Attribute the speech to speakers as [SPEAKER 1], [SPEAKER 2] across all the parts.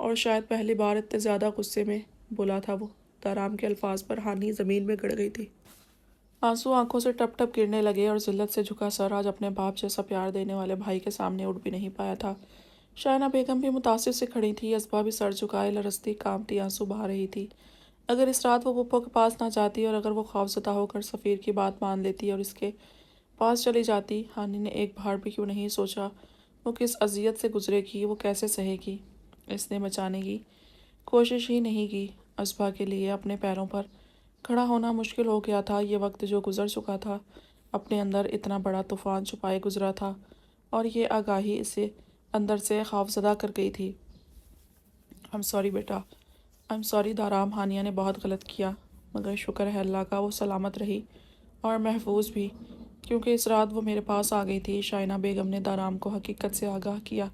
[SPEAKER 1] اور شاید پہلی بار اتنے زیادہ غصے میں بولا تھا وہ۔ دارام کے الفاظ پر ہانی زمین میں گڑ گئی تھی۔ آنسو آنکھوں سے ٹپ ٹپ گرنے لگے اور ذلت سے جھکا سر آج اپنے باپ جیسا پیار دینے والے بھائی کے سامنے اٹھ بھی نہیں پایا تھا۔ شائنہ بیگم بھی متاثر سے کھڑی تھی، ازبا بھی سر جھکائے لرزتی کانپتی آنسو بہا رہی تھی۔ اگر اس رات وہ پپو کے پاس نہ جاتی اور اگر وہ خوفزدہ ہو کر سفیر کی بات مان لیتی اور اس کے پاس چلی جاتی، ہانی نے ایک بار بھی کیوں نہیں سوچا وہ کس اذیت سے گزرے گی، وہ کیسے سہے گی۔ اس نے بچانے کی کوشش ہی نہیں کی۔ ازبا کے لیے اپنے پیروں پر کھڑا ہونا مشکل ہو گیا تھا۔ یہ وقت جو گزر چکا تھا اپنے اندر اتنا بڑا طوفان چھپائے گزرا تھا اور یہ آگاہی اسے اندر سے خوفزدہ کر گئی تھی۔ I'm sorry beta, I'm sorry دارام، Hania نے بہت غلط کیا، مگر شکر ہے اللہ کا وہ سلامت رہی اور محفوظ بھی، کیونکہ اس رات وہ میرے پاس آ گئی تھی۔ شائنہ بیگم نے دارام کو حقیقت سے آگاہ کیا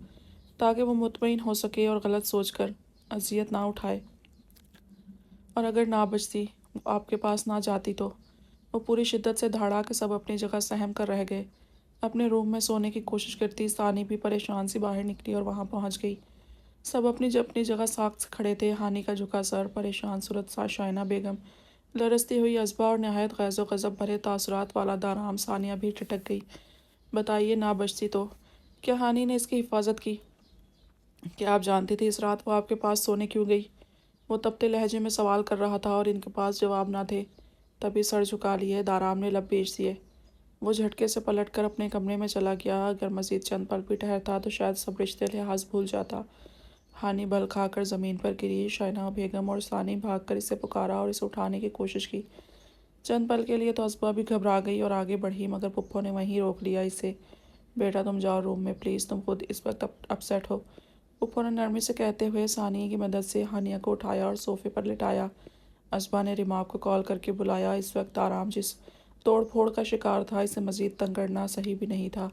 [SPEAKER 1] تاکہ وہ مطمئن ہو سکے اور غلط سوچ کر اذیت نہ اٹھائے۔ اور اگر نہ بچتی، وہ آپ کے پاس نہ جاتی تو۔ وہ پوری شدت سے دھاڑا کے سب اپنی جگہ سہم کر رہ گئے، اپنے روم میں سونے کی کوشش کرتی۔ ثانی بھی پریشان سی باہر نکلی اور وہاں پہنچ گئی۔ سب اپنی جگہ ساکت سے کھڑے تھے، ہانی کا جھکا سر، پریشان صورت شائنہ بیگم، لرزتی ہوئی ازبا اور نہایت غیظ و غضب بھرے تاثرات والا دارام۔ ثانیہ بھی ٹھٹک گئی۔ بتائیے، نہ بچتی تو؟ کیا ہانی نے اس کی حفاظت کی؟ کیا آپ جانتی تھی اس رات وہ آپ کے پاس سونے کیوں گئی؟ وہ تپتے لہجے میں سوال کر رہا تھا اور ان کے پاس جواب نہ تھے۔ تبھی سر جھکا لیے دارام نے لب پیش دیے۔ وہ جھٹکے سے پلٹ کر اپنے کمرے میں چلا گیا۔ اگر مزید چند پل بھی ٹھہرتا تو شاید سب رشتے لحاظ بھول جاتا۔ ہانی بل کھا کر زمین پر گری۔ شائنہ بیگم اور ثانی بھاگ کر اسے پکارا اور اسے اٹھانے کی کوشش کی۔ چند پل کے لیے تو ازبا بھی گھبرا گئی اور آگے بڑھی، مگر پپو نے وہیں روک لیا اسے۔ بیٹا تم جاؤ روم میں پلیز، تم خود اس وقت اپسیٹ ہو، پپو نے نرمی سے کہتے ہوئے ثانی کی مدد سے ہانیہ کو اٹھایا اور صوفے پر لٹایا۔ ازبا نے ریماپ کو کال کر کے بلایا۔ اس وقت دارام جس توڑ پھوڑ کا شکار تھا، اسے مزید تنگ کرنا صحیح بھی نہیں تھا۔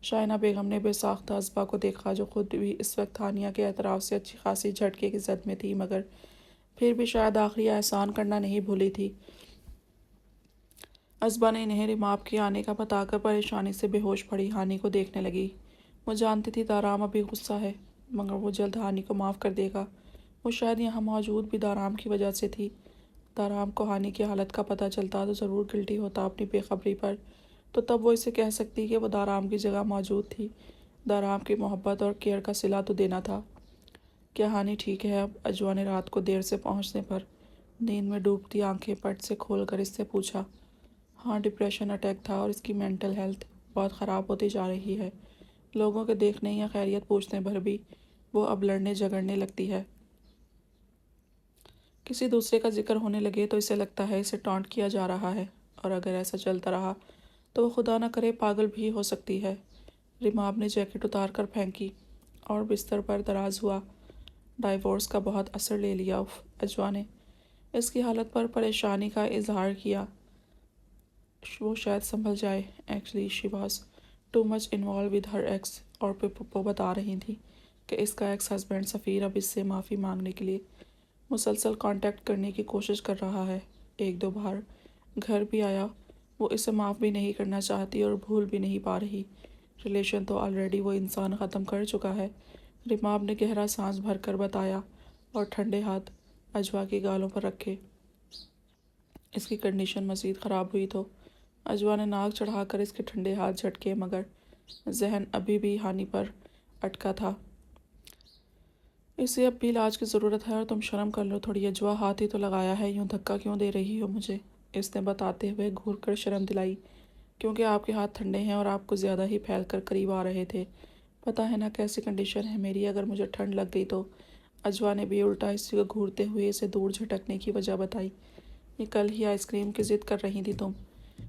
[SPEAKER 1] شائنہ بیگم نے بے ساختہ ازبا کو دیکھا، جو خود بھی اس وقت ہانیہ کے اعتراف سے اچھی خاصی جھٹکے کی زد میں تھی، مگر پھر بھی شاید آخری احسان کرنا نہیں بھولی تھی۔ ازبا نے انہیں ریماپ کے آنے کا بتا کر پریشانی سے بے ہوش پڑی ہانی کو دیکھنے لگی۔ وہ جانتی تھی دارام ابھی غصہ ہے، مگر وہ جلد ہانی کو معاف کر دے گا۔ وہ شاید یہاں موجود بھی دارام کی وجہ سے تھی۔ دارام کو ہانی کی حالت کا پتہ چلتا تو ضرور گلٹی ہوتا اپنی بے خبری پر، تو تب وہ اسے کہہ سکتی کہ وہ دارام کی جگہ موجود تھی۔ دارام کی محبت اور کیئر کا صلہ تو دینا تھا۔ کیا ہانی ٹھیک ہے اب؟ اجوا نے رات کو دیر سے پہنچنے پر نیند میں ڈوبتی آنکھیں پٹ سے کھول کر اس سے پوچھا۔ ہاں، ڈپریشن اٹیک تھا اور اس کی مینٹل ہیلتھ بہت خراب ہوتی جا رہی ہے۔ لوگوں کے دیکھنے یا خیریت پوچھنے پر بھی وہ اب لڑنے جھگڑنے لگتی ہے۔ کسی دوسرے کا ذکر ہونے لگے تو اسے لگتا ہے اسے ٹانٹ کیا جا رہا ہے، اور اگر ایسا چلتا رہا تو وہ خدا نہ کرے پاگل بھی ہو سکتی ہے۔ ریماب نے جیکٹ اتار کر پھینکی اور بستر پر دراز ہوا۔ ڈائیورس کا بہت اثر لے لیا۔ اجوا نے اس کی حالت پر پریشانی کا اظہار کیا۔ وہ شاید سنبھل جائے۔ Actually she was too much involve with her x, اور پپو بتا رہی تھی کہ اس کا ایکس ہسبینڈ سفیر اب اس سے معافی مانگنے کے لیے مسلسل کانٹیکٹ کرنے کی کوشش کر رہا ہے۔ ایک دو بار گھر بھی آیا۔ وہ اسے معاف بھی نہیں کرنا چاہتی اور بھول بھی نہیں پا رہی۔ ریلیشن تو آلریڈی وہ انسان ختم کر چکا ہے، ریماب نے گہرا سانس بھر کر بتایا اور ٹھنڈے ہاتھ اجوا کی گالوں پر رکھے۔ اس کی کنڈیشن مزید خراب ہوئی تو؟ اجوا نے ناک چڑھا کر اس کے ٹھنڈے ہاتھ جھٹکے، مگر ذہن ابھی بھی ہانی پر اٹکا تھا۔ اسے اب بھی علاج کی ضرورت ہے اور تم شرم کر لو تھوڑی اجوا، ہاتھ ہی تو لگایا ہے، یوں دھکا کیوں دے رہی ہو مجھے؟ اس نے بتاتے ہوئے گھور کر شرم دلائی، کیونکہ آپ کے ہاتھ ٹھنڈے ہیں اور آپ کو زیادہ ہی پھیل کر قریب آ رہے تھے۔ پتہ ہے نا کیسی کنڈیشن ہے میری، اگر مجھے ٹھنڈ لگ گئی تو؟ اجوا نے بھی الٹا اسی کو گھورتے ہوئے اسے دور جھٹکنے کی وجہ بتائی۔ یہ کل ہی آئس کریم کی ضد کر رہی تھی تم،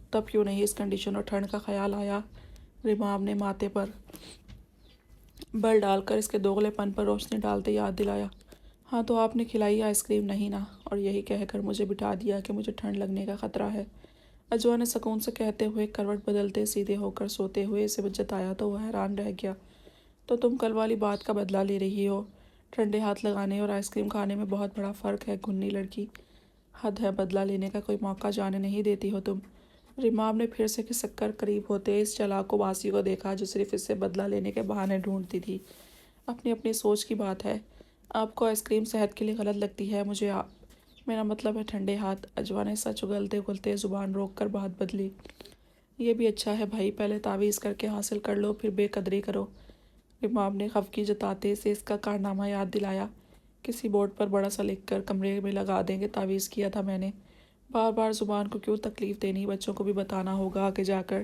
[SPEAKER 1] تب کیوں نہیں اس کنڈیشن اور ٹھنڈ کا خیال آیا؟ ریماب نے ماتھے پر بل ڈال کر اس کے دوغلے پن پر روشنی ڈالتے یاد دلایا۔ ہاں تو آپ نے کھلائی آئس کریم نہیں نا، اور یہی کہہ کر مجھے بٹھا دیا کہ مجھے ٹھنڈ لگنے کا خطرہ ہے۔ اجوا نے سکون سے کہتے ہوئے کروٹ بدلتے سیدھے ہو کر سوتے ہوئے اسے جتایا تو وہ حیران رہ گیا۔ تو تم کل والی بات کا بدلہ لے رہی ہو؟ ٹھنڈے ہاتھ لگانے اور آئس کریم کھانے میں بہت بڑا فرق ہے گھنی لڑکی، حد ہے، بدلہ لینے کا کوئی موقع جانے نہیں دیتی ہو تم۔ ریماب نے پھر سے کھسک کر قریب ہوتے اس چالاک و باسی کو دیکھا جو صرف اس سے بدلہ لینے کے بہانے ڈھونڈتی تھی۔ اپنی اپنی سوچ کی بات ہے، آپ کو آئس کریم صحت کے لیے غلط لگتی ہے، مجھے میرا مطلب ہے ٹھنڈے ہاتھ۔ اجوا نے سچ اگلتے اگلتے زبان روک کر بات بدلی۔ یہ بھی اچھا ہے بھائی، پہلے تعویذ کر کے حاصل کر لو پھر بے قدری کرو۔ امام نے خفگی جتاتے سے اس کا کارنامہ یاد دلایا۔ کسی بورڈ پر بڑا سا لکھ کر کمرے میں لگا دیں گے، تعویذ کیا تھا میں نے۔ بار بار زبان کو کیوں تکلیف دینی، بچوں کو بھی بتانا ہوگا آگے جا کر۔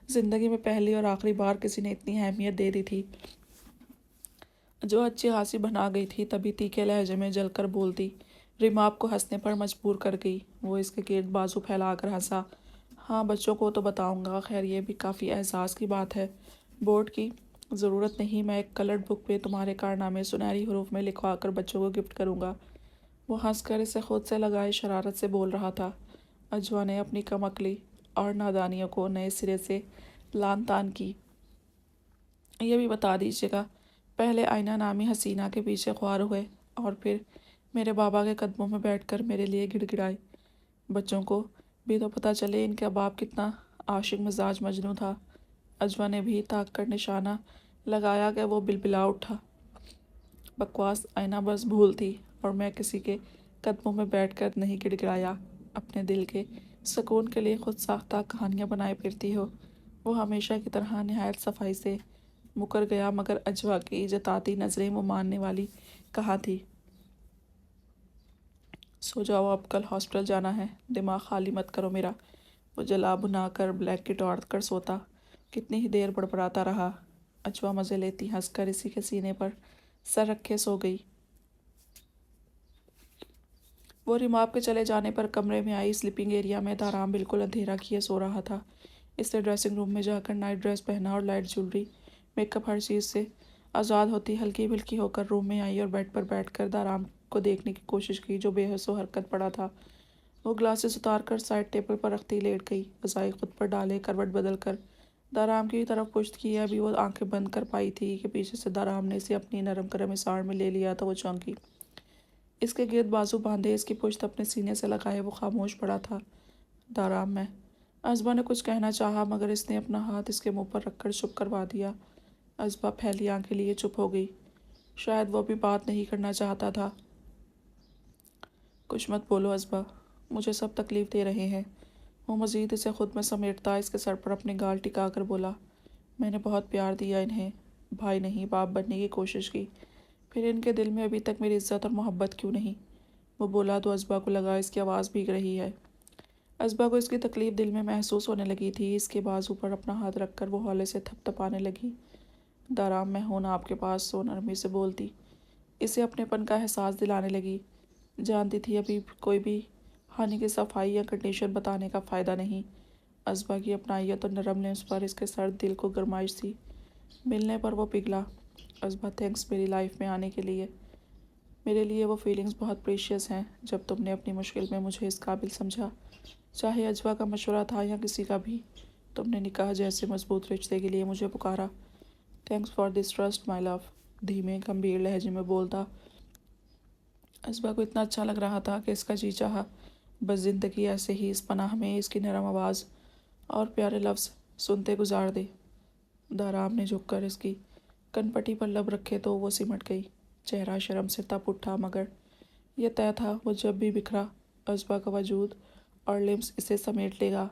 [SPEAKER 1] زندگی میں پہلی اور آخری بار کسی نے اتنی اہمیت دے دی تھی۔ جو اچھی خاصی بنا گئی تھی تبھی تیکھے لہجے میں جل کر بولتی۔ ریماب کو ہنسنے پر مجبور کر گئی۔ وہ اس کے گرد بازو پھیلا کر ہنسا۔ ہاں بچوں کو تو بتاؤں گا، خیر یہ بھی کافی اعزاز کی بات ہے۔ بورڈ کی ضرورت نہیں، میں ایک کلرڈ بک پہ تمہارے کارنامے سنہری حروف میں لکھوا کر بچوں کو گفٹ کروں گا۔ وہ ہنس کر اسے خود سے لگائے شرارت سے بول رہا تھا۔ اجوا نے اپنی کم عقلی اور نادانیوں کو نئے سرے سے لان تان کی۔ یہ بھی بتا دیجیے گا، پہلے آئینہ نامی حسینہ کے پیچھے خوار ہوئے اور پھر میرے بابا کے قدموں میں بیٹھ کر میرے لیے گڑ گڑائے۔ بچوں کو بھی تو پتہ چلے ان کا باپ کتنا عاشق مزاج مجنوں تھا۔ اجوا نے بھی طاق کر نشانہ لگایا کہ وہ بلبلا اٹھا۔ بکواس، آئینہ بس بھول تھی اور میں کسی کے قدموں میں بیٹھ کر نہیں گڑ گڑایا۔ اپنے دل کے سکون کے لیے خود ساختہ کہانیاں بنائے پھرتی ہو۔ وہ ہمیشہ کی طرح نہایت صفائی سے مکر گیا، مگر اجوا کی جتاتی نظریں وہ ماننے والی کہاں تھی۔ سو جاؤ، اب کل ہاسپٹل جانا ہے، دماغ خالی مت کرو میرا۔ وہ جلا بھنا کر بلینکٹ اوڑھ کر سوتا۔ کتنی ہی دیر بڑبڑاتا رہا۔ اجوا مزے لیتی ہنس کر اسی کے سینے پر سر رکھے سو گئی۔ وہ ریماب کے چلے جانے پر کمرے میں آئی۔ سلیپنگ ایریا میں دارام بالکل اندھیرا کیے سو رہا تھا۔ اس نے ڈریسنگ روم میں جا کر نائٹ ڈریس پہنا اور لائٹ جولری میک اپ ہر چیز سے آزاد ہوتی ہلکی پھلکی ہو کر روم میں آئی اور بیڈ پر بیٹھ کر دارام کو دیکھنے کی کوشش کی جو بے حس و حرکت پڑا تھا۔ وہ گلاسز اتار کر سائڈ ٹیبل پر رکھتی لیٹ گئی، غذائی خود پر ڈالے کروٹ بدل کر دارام کی طرف پشت کی۔ ابھی وہ آنکھیں بند کر پائی تھی کہ پیچھے سے دارام نے اسے اپنی نرم کرم ساڑ میں لے لیا تو وہ چونکی۔ اس کے گرد بازو باندھے، اس کی پشت اپنے سینے سے لگائے وہ خاموش پڑا تھا۔ دارام میں اجوا نے کچھ کہنا چاہا مگر اس نے اپنا ہاتھ اس کے منہ پر رکھ کر چپ کروا دیا۔ اجوا پھیلی آنکھیں لیے چپ ہو گئی۔ شاید وہ بھی بات نہیں کرنا چاہتا تھا۔ کچھ مت بولو اجوا، مجھے سب تکلیف دے رہے ہیں۔ وہ مزید اسے خود میں سمیٹتا اس کے سر پر اپنے گال ٹکا کر بولا، میں نے بہت پیار دیا انہیں، بھائی نہیں باپ بننے کی کوشش کی، پھر ان کے دل میں ابھی تک میری عزت اور محبت کیوں نہیں؟ وہ بولا تو اجوا کو لگا اس کی آواز بھیگ رہی ہے۔ اجوا کو اس کی تکلیف دل میں محسوس ہونے لگی تھی۔ اس کے بازو پر اپنا ہاتھ رکھ کر وہ ہولے سے تھپ تھپانے لگی۔ دارام میں ہوں نا آپ کے پاس، سو نرمی سے بولتی، اسے اپنے پن کا احساس دلانے لگی۔ جانتی تھی ابھی کوئی بھی ہانی کی صفائی یا کنڈیشن بتانے کا فائدہ نہیں۔ اجوا کی اپنائیت اور نرم لمس پر اس کے سرد دل کو گرمائش تھی۔ ملنے پر وہ پگھلا۔ اجوا تھینکس میری لائف میں آنے کے لیے۔ میرے لیے وہ فیلنگز بہت پریشیس ہیں جب تم نے اپنی مشکل میں مجھے اس قابل سمجھا۔ چاہے اجوا کا مشورہ تھا یا کسی کا بھی، تم نے نکاح جیسے مضبوط رشتے کے لیے مجھے پکارا۔ تھینکس فار دس ٹرسٹ مائی لو، دھیمے گمبھیر لہجے میں بولتا۔ اجوا کو اتنا اچھا لگ رہا تھا کہ اس کا جی چاہا بس زندگی ایسے ہی اس پناہ میں اس کی نرم آواز اور پیارے لفظ سنتے گزار دے۔ دارام نے جھک کر اس کی کن پٹی پر لب رکھے تو وہ سمٹ گئی۔ چہرہ شرم سے تپ اٹھا مگر یہ طے تھا وہ جب بھی بکھرا اجوا کا وجود اور لمس اسے سمیٹ لے گا۔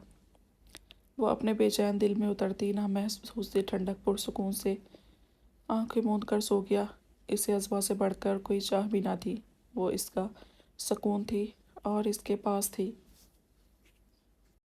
[SPEAKER 1] وہ اپنے بے چین دل میں اترتی نہ محسوس سی ٹھنڈک پرسکون سے آنکھیں موند کر سو گیا۔ اسے اجوا سے بڑھ کر کوئی چاہ بھی نہ تھی، وہ اس کا سکون تھی اور اس کے پاس تھی۔